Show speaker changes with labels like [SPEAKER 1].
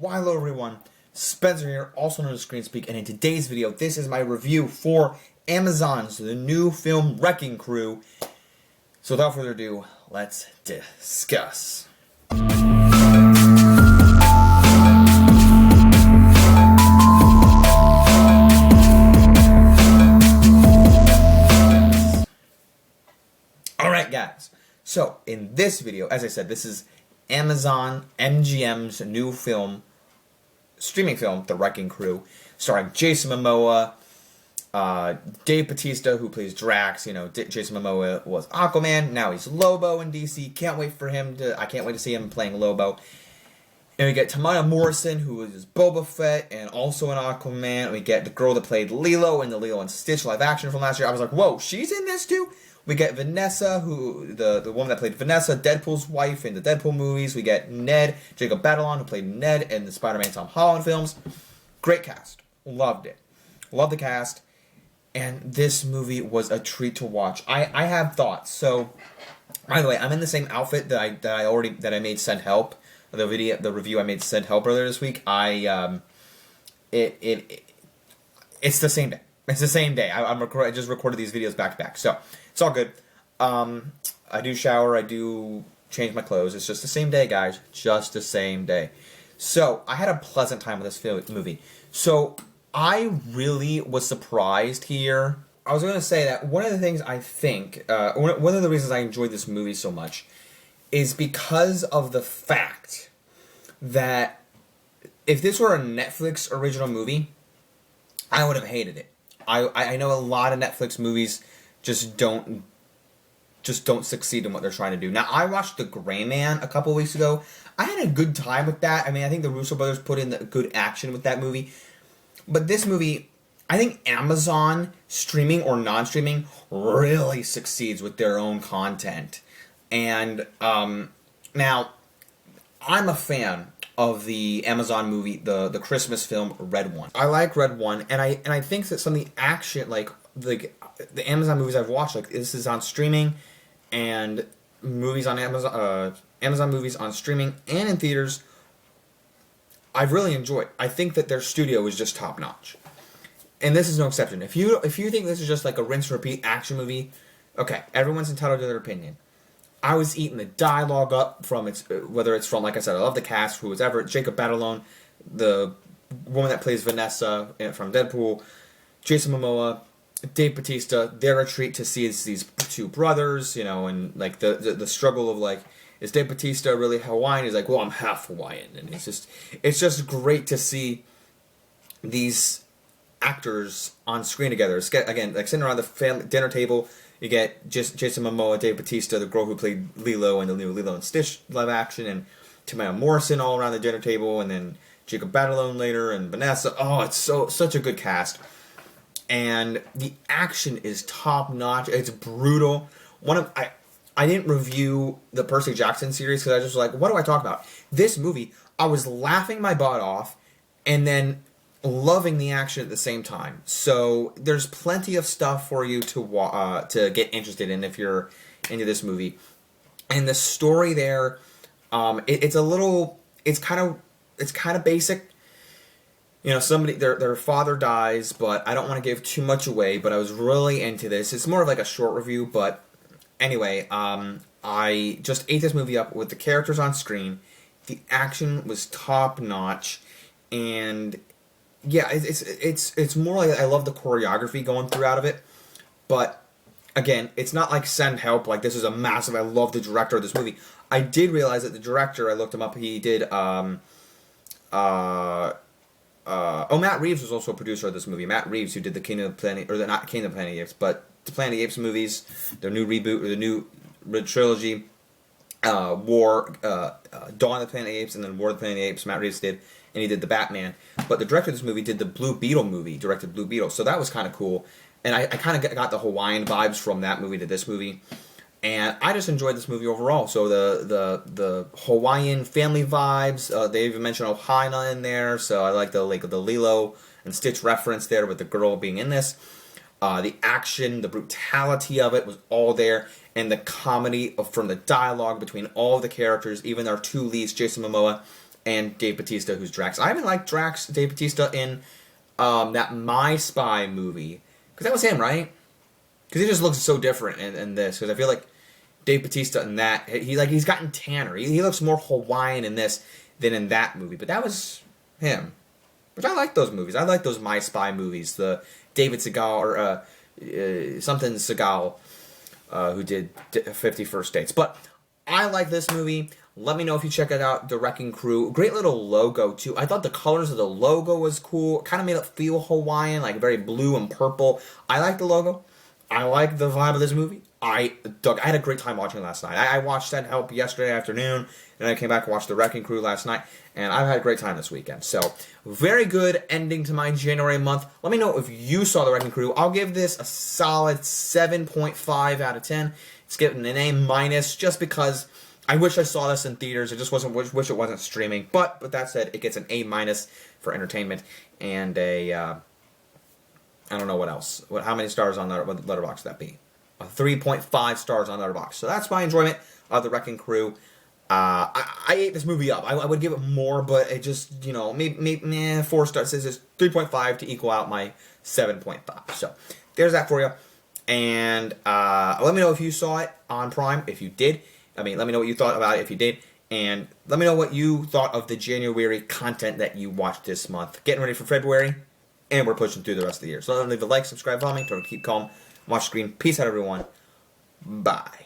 [SPEAKER 1] Why hello everyone, Spencer here, also known as Screen Speak, and in today's video, this is my review for Amazon's the new film Wrecking Crew. So without further ado, let's discuss. Alright guys, so in this video, as I said, this is Amazon MGM's new film, streaming film, The Wrecking Crew, starring Jason Momoa, Dave Bautista, who plays Drax. You know, Jason Momoa was Aquaman, now he's Lobo in DC. Can't wait for him to, I can't wait to see him playing Lobo. And we get Tamaya Morrison, who is Boba Fett, and also an Aquaman. And we get the girl that played Lilo in the Lilo and Stitch live action from last year. I was like, whoa, she's in this too? We get Vanessa, who the woman that played Vanessa, Deadpool's wife in the Deadpool movies. We get Ned, Jacob Batalon, who played Ned in the Spider-Man Tom Holland films. Great cast. Loved it. Loved the cast. And this movie was a treat to watch. I have thoughts. So, by the way, I'm in the same outfit that I made Send Help. The review I made Send Help earlier this week. It's the same day. It's the same day. I just recorded these videos back to back, so it's all good. I do shower, I do change my clothes. It's just the same day, guys. Just the same day. So I had a pleasant time with this movie. So I really was surprised here. I was going to say that one of the things I think, one of the reasons I enjoyed this movie so much is because of the fact that if this were a Netflix original movie, I would have hated it. I know a lot of Netflix movies just don't succeed in what they're trying to do. Now, I watched The Gray Man a couple weeks ago. I had a good time with that. I mean, I think the Russo brothers put in the good action with that movie. But this movie, I think Amazon, streaming or non-streaming, really succeeds with their own content. And now, I'm a fan of the Amazon movie, the Christmas film Red One. I like Red One, and I think that some of the action, like the Amazon movies I've watched, like this is on streaming, and movies on Amazon, Amazon movies on streaming and in theaters, I've really enjoyed. I think that their studio is just top notch, and this is no exception. If you think this is just like a rinse and repeat action movie, okay, everyone's entitled to their opinion. I was eating the dialogue up from whether it's from, like I said, I love the cast, who was ever, Jacob Batalon, the woman that plays Vanessa from Deadpool, Jason Momoa, Dave Bautista. They're a treat to see these two brothers, you know, and like the struggle of like, is Dave Bautista really Hawaiian? He's like, well, I'm half Hawaiian, and it's just great to see these actors on screen together. Again, like sitting around the family dinner table. You get Jason Momoa, Dave Bautista, the girl who played Lilo in the new Lilo and Stitch live action, and Tamaya Morrison all around the dinner table, and then Jacob Batalon later, and Vanessa. Oh, it's such a good cast. And the action is top notch. It's brutal. I didn't review the Percy Jackson series because I was just like, what do I talk about? This movie, I was laughing my butt off, and then loving the action at the same time. So there's plenty of stuff for you to get interested in if you're into this movie. And the story there, it's kind of basic. You know, their father dies, but I don't want to give too much away. But I was really into this. It's more of like a short review, but anyway, I just ate this movie up with the characters on screen. The action was top notch, and yeah, it's more like I love the choreography going through out of it, but again, it's not like Send Help, like this is a massive, I love the director of this movie. I did realize that the director, I looked him up, he did, Matt Reeves was also a producer of this movie. Matt Reeves, who did the Kingdom of the Planet, or not Kingdom of the Planet of the Apes, but the Planet of the Apes movies, their new reboot, or the new trilogy, Dawn of the Planet of the Apes, and then War of the Planet of the Apes, Matt Reeves did. And he did the Batman. But the director of this movie did the Blue Beetle movie, directed Blue Beetle. So that was kind of cool. And I kind of got the Hawaiian vibes from that movie to this movie. And I just enjoyed this movie overall. So the Hawaiian family vibes, they even mentioned Ohio in there. So I like the Lilo and Stitch reference there with the girl being in this. The action, the brutality of it was all there. And the comedy from the dialogue between all of the characters, even our two leads, Jason Momoa and Dave Bautista, who's Drax. I haven't liked Dave Bautista in that My Spy movie, because that was him, right? Because he just looks so different in this. Because I feel like Dave Bautista in that, he's gotten tanner. He looks more Hawaiian in this than in that movie. But that was him. Which I like those movies. I like those My Spy movies. The David Seagal, or something Seagal, who did 50 First Dates. But I like this movie. Let me know if you check it out. The Wrecking Crew. Great little logo, too. I thought the colors of the logo was cool. Kind of made it feel Hawaiian, like very blue and purple. I like the logo. I like the vibe of this movie. I had a great time watching it last night. I watched That Help yesterday afternoon, and I came back and watched The Wrecking Crew last night, and I've had a great time this weekend. So, very good ending to my January month. Let me know if you saw The Wrecking Crew. I'll give this a solid 7.5 out of 10. It's getting an A- just because I wish I saw this in theaters. I just wish it wasn't streaming. But with that said, it gets an A- for entertainment and a I don't know what else. How many stars on Letterboxd would that be? 3.5 stars on Letterboxd. So that's my enjoyment of The Wrecking Crew. I ate this movie up. I would give it more, but it just, maybe 4 stars. It's 3.5 to equal out my 7.5. So there's that for you. And let me know if you saw it on Prime. If you did, let me know what you thought about it if you did. And let me know what you thought of the January content that you watched this month. Getting ready for February, and we're pushing through the rest of the year. So leave a like, subscribe, follow me, keep calm, watch the screen. Peace out, everyone. Bye.